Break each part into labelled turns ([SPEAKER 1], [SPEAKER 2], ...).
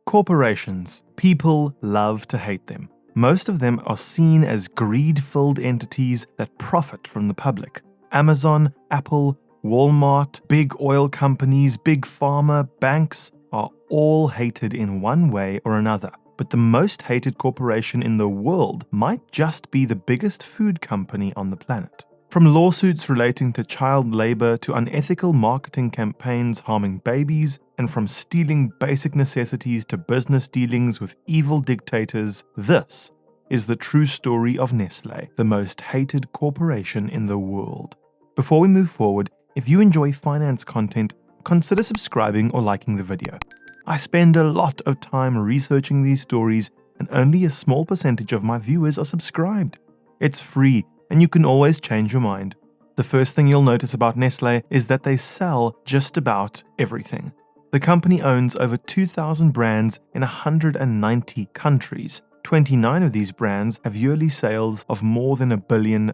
[SPEAKER 1] Corporations. People love to hate them. Most of them are seen as greed-filled entities that profit from the public. Amazon, Apple, Walmart, big oil companies, big pharma, banks are all hated in one way or another. But the most hated corporation in the world might just be the biggest food company on the planet. From lawsuits relating to child labor to unethical marketing campaigns harming babies, and from stealing basic necessities to business dealings with evil dictators, this is the true story of Nestlé, the most hated corporation in the world. Before we move forward, if you enjoy finance content, consider subscribing or liking the video. I spend a lot of time researching these stories, and only a small percentage of my viewers are subscribed. It's free, and you can always change your mind. The first thing you'll notice about Nestlé is that they sell just about everything. The company owns over 2,000 brands in 190 countries. 29 of these brands have yearly sales of more than $1 billion.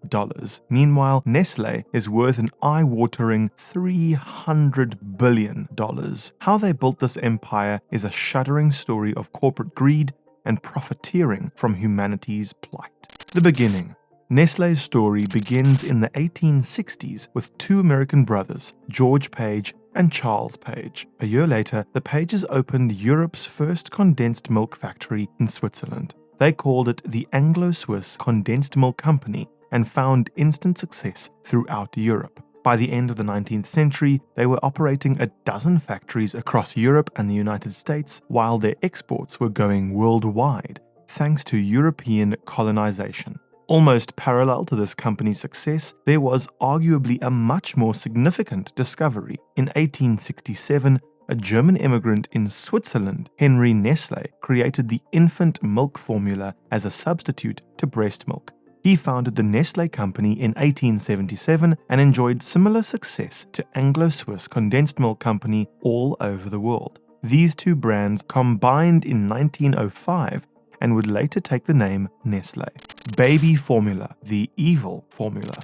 [SPEAKER 1] Meanwhile, Nestlé is worth an eye-watering $300 billion. How they built this empire is a shuddering story of corporate greed and profiteering from humanity's plight. The beginning. Nestlé's story begins in the 1860s with two American brothers, George Page and Charles Page. A year later, the Pages opened Europe's first condensed milk factory in Switzerland. They called it the Anglo-Swiss Condensed Milk Company and found instant success throughout Europe. By the end of the 19th century, they were operating a dozen factories across Europe and the United States, while their exports were going worldwide, thanks to European colonization. Almost parallel to this company's success, there was arguably a much more significant discovery. In 1867, a German immigrant in Switzerland, Henry Nestle, created the infant milk formula as a substitute to breast milk. He founded the Nestle company in 1877 and enjoyed similar success to Anglo-Swiss Condensed Milk Company all over the world. These two brands combined in 1905 and would later take the name Nestlé. Baby formula, the evil formula.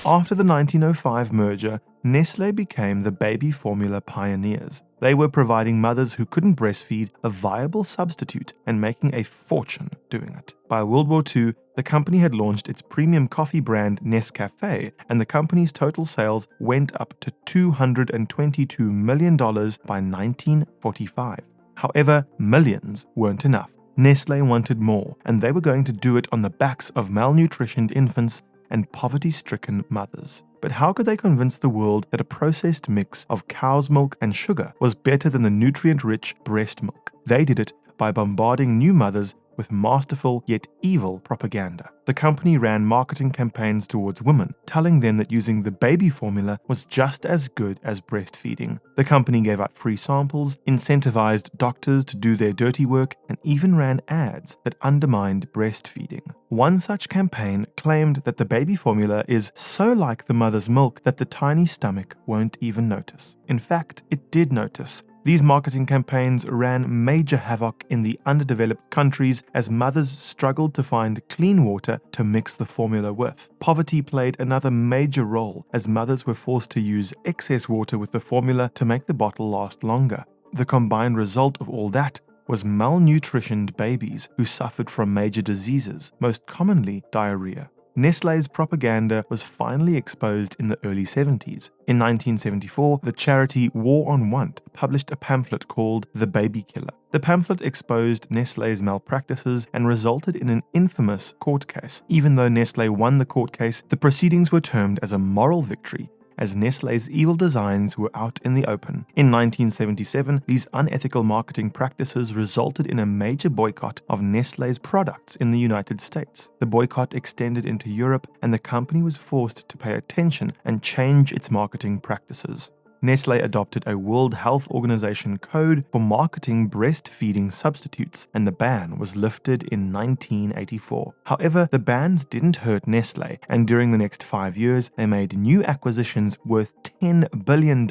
[SPEAKER 1] After the 1905 merger, Nestlé became the baby formula pioneers. They were providing mothers who couldn't breastfeed a viable substitute and making a fortune doing it. By World War II, the company had launched its premium coffee brand Nescafé, and the company's total sales went up to $222 million by 1945. However, millions weren't enough. Nestlé wanted more, and they were going to do it on the backs of malnutritioned infants and poverty-stricken mothers. But how could they convince the world that a processed mix of cow's milk and sugar was better than the nutrient-rich breast milk? They did it by bombarding new mothers with masterful yet evil propaganda. The company ran marketing campaigns towards women, telling them that using the baby formula was just as good as breastfeeding. The company gave out free samples, incentivized doctors to do their dirty work, and even ran ads that undermined breastfeeding. One such campaign claimed that the baby formula is so like the mother's milk that the tiny stomach won't even notice. In fact, it did notice. These marketing campaigns ran major havoc in the underdeveloped countries as mothers struggled to find clean water to mix the formula with. Poverty played another major role as mothers were forced to use excess water with the formula to make the bottle last longer. The combined result of all that was malnutritioned babies who suffered from major diseases, most commonly diarrhea. Nestlé's propaganda was finally exposed in the early 70s. In 1974, the charity War on Want published a pamphlet called The Baby Killer. The pamphlet exposed Nestlé's malpractices and resulted in an infamous court case. Even though Nestlé won the court case, the proceedings were termed as a moral victory, as Nestlé's evil designs were out in the open. In 1977, these unethical marketing practices resulted in a major boycott of Nestlé's products in the United States. The boycott extended into Europe, and the company was forced to pay attention and change its marketing practices. Nestlé adopted a World Health Organization code for marketing breastfeeding substitutes, and the ban was lifted in 1984. However, the bans didn't hurt Nestlé, and during the next 5 years, they made new acquisitions worth $10 billion,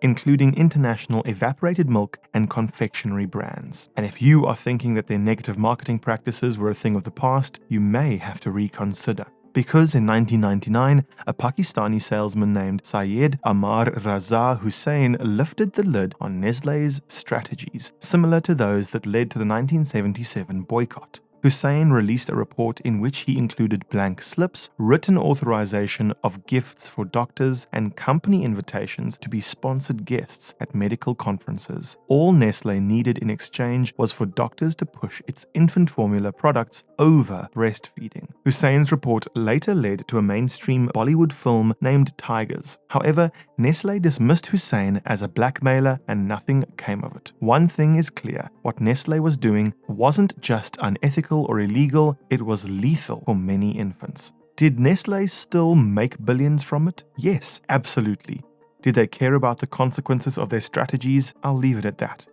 [SPEAKER 1] including international evaporated milk and confectionery brands. And if you are thinking that their negative marketing practices were a thing of the past, you may have to reconsider. Because in 1999, a Pakistani salesman named Syed Amar Raza Hussain lifted the lid on Nestlé's strategies, similar to those that led to the 1977 boycott. Hussain released a report in which he included blank slips, written authorization of gifts for doctors, and company invitations to be sponsored guests at medical conferences. All Nestlé needed in exchange was for doctors to push its infant formula products over breastfeeding. Hussain's report later led to a mainstream Bollywood film named Tigers. However, Nestlé dismissed Hussain as a blackmailer and nothing came of it. One thing is clear, what Nestlé was doing wasn't just unethical or illegal, it was lethal for many infants. Did Nestlé still make billions from it? Yes, absolutely. Did they care about the consequences of their strategies? I'll leave it at that.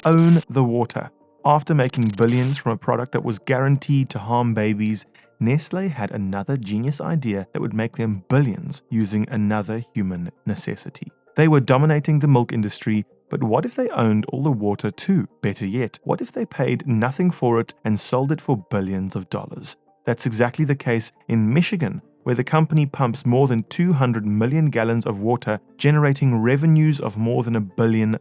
[SPEAKER 1] Own the water. After making billions from a product that was guaranteed to harm babies, Nestlé had another genius idea that would make them billions using another human necessity. They were dominating the milk industry, but what if they owned all the water too? Better yet, what if they paid nothing for it and sold it for billions of dollars? That's exactly the case in Michigan, where the company pumps more than 200 million gallons of water, generating revenues of more than $1 billion.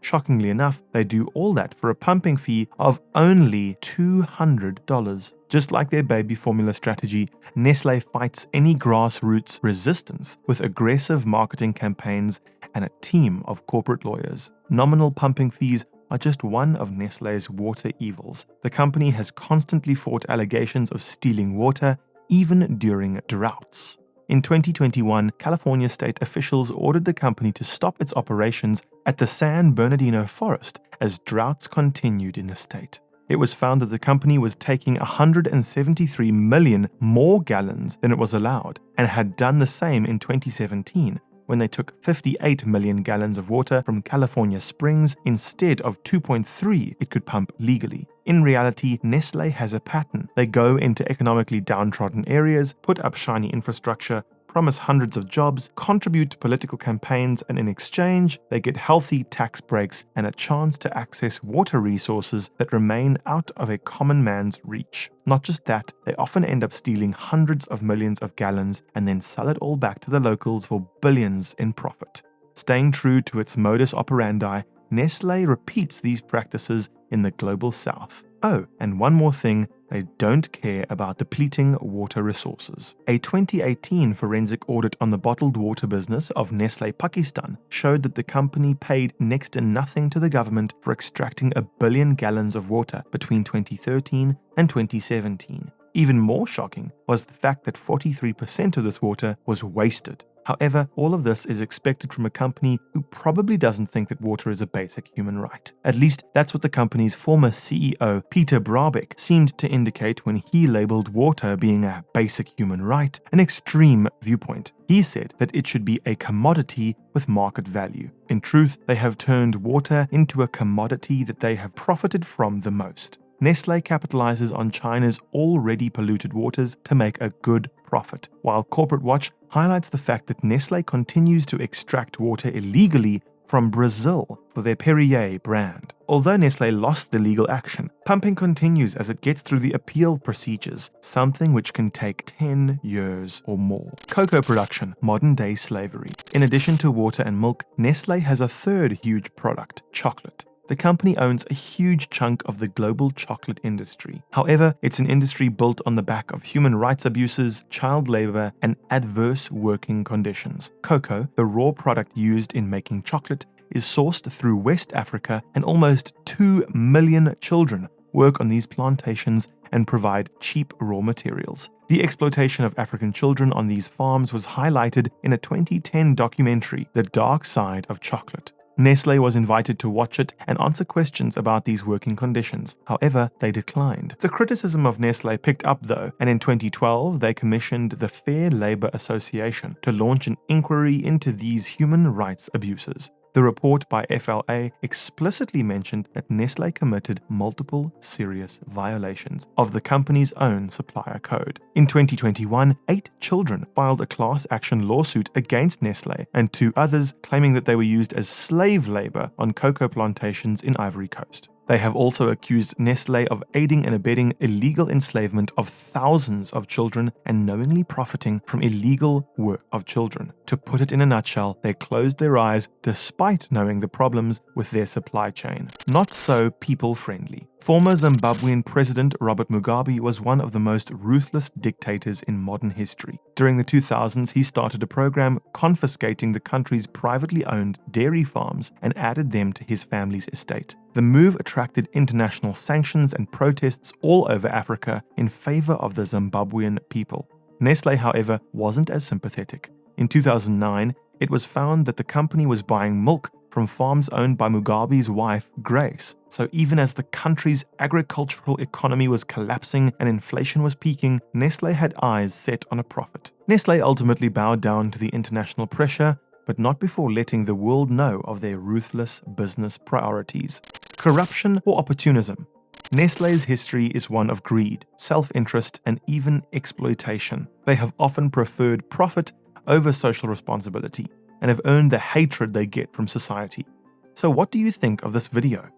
[SPEAKER 1] Shockingly enough, they do all that for a pumping fee of only $200. Just like their baby formula strategy, Nestlé fights any grassroots resistance with aggressive marketing campaigns and a team of corporate lawyers. Nominal pumping fees are just one of Nestlé's water evils. The company has constantly fought allegations of stealing water, even during droughts. In 2021, California state officials ordered the company to stop its operations at the San Bernardino forest as droughts continued in the state. It was found that the company was taking 173 million more gallons than it was allowed, and had done the same in 2017, when they took 58 million gallons of water from California springs instead of 2.3 it could pump legally. In reality, Nestlé has a pattern. They go into economically downtrodden areas, put up shiny infrastructure, promise hundreds of jobs, contribute to political campaigns, and in exchange, they get healthy tax breaks and a chance to access water resources that remain out of a common man's reach. Not just that, they often end up stealing hundreds of millions of gallons and then sell it all back to the locals for billions in profit. Staying true to its modus operandi, Nestlé repeats these practices in the global south. Oh, and one more thing, they don't care about depleting water resources. A 2018 forensic audit on the bottled water business of Nestlé Pakistan showed that the company paid next to nothing to the government for extracting 1 billion gallons of water between 2013 and 2017. Even more shocking was the fact that 43% of this water was wasted. However, all of this is expected from a company who probably doesn't think that water is a basic human right. At least, that's what the company's former CEO, Peter Brabeck, seemed to indicate when he labeled water being a basic human right an extreme viewpoint. He said that it should be a commodity with market value. In truth, they have turned water into a commodity that they have profited from the most. Nestlé capitalizes on China's already polluted waters to make a good profit, while Corporate Watch highlights the fact that Nestlé continues to extract water illegally from Brazil for their Perrier brand. Although Nestlé lost the legal action, pumping continues as it gets through the appeal procedures, something which can take 10 years or more. Cocoa production, modern-day slavery. In addition to water and milk, Nestlé has a third huge product, chocolate. The company owns a huge chunk of the global chocolate industry. However, it's an industry built on the back of human rights abuses, child labor, and adverse working conditions. Cocoa, the raw product used in making chocolate, is sourced through West Africa, and almost 2 million children work on these plantations and provide cheap raw materials. The exploitation of African children on these farms was highlighted in a 2010 documentary, The Dark Side of Chocolate. Nestlé was invited to watch it and answer questions about these working conditions. However, they declined. The criticism of Nestlé picked up though, and in 2012 they commissioned the Fair Labor Association to launch an inquiry into these human rights abuses. The report by FLA explicitly mentioned that Nestlé committed multiple serious violations of the company's own supplier code. In 2021, 8 children filed a class action lawsuit against Nestlé and 2 others claiming that they were used as slave labor on cocoa plantations in Ivory Coast. They have also accused Nestlé of aiding and abetting illegal enslavement of thousands of children and knowingly profiting from illegal work of children. To put it in a nutshell, they closed their eyes despite knowing the problems with their supply chain. Not so people-friendly. Former Zimbabwean President Robert Mugabe was one of the most ruthless dictators in modern history. During the 2000s, he started a program confiscating the country's privately owned dairy farms and added them to his family's estate. The move attracted international sanctions and protests all over Africa in favor of the Zimbabwean people. Nestlé, however, wasn't as sympathetic. In 2009, it was found that the company was buying milk from farms owned by Mugabe's wife, Grace. So even as the country's agricultural economy was collapsing and inflation was peaking, Nestlé had eyes set on a profit. Nestlé ultimately bowed down to the international pressure, but not before letting the world know of their ruthless business priorities. Corruption or opportunism? Nestlé's history is one of greed, self-interest, and even exploitation. They have often preferred profit over social responsibility and have earned the hatred they get from society. So what do you think of this video?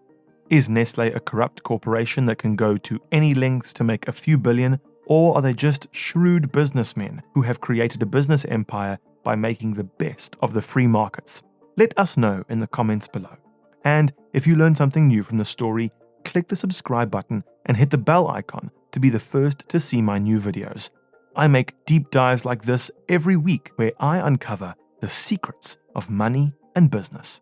[SPEAKER 1] Is Nestlé a corrupt corporation that can go to any lengths to make a few billion, or are they just shrewd businessmen who have created a business empire by making the best of the free markets? Let us know in the comments below. And if you learned something new from the story, click the subscribe button and hit the bell icon to be the first to see my new videos. I make deep dives like this every week where I uncover the secrets of money and business.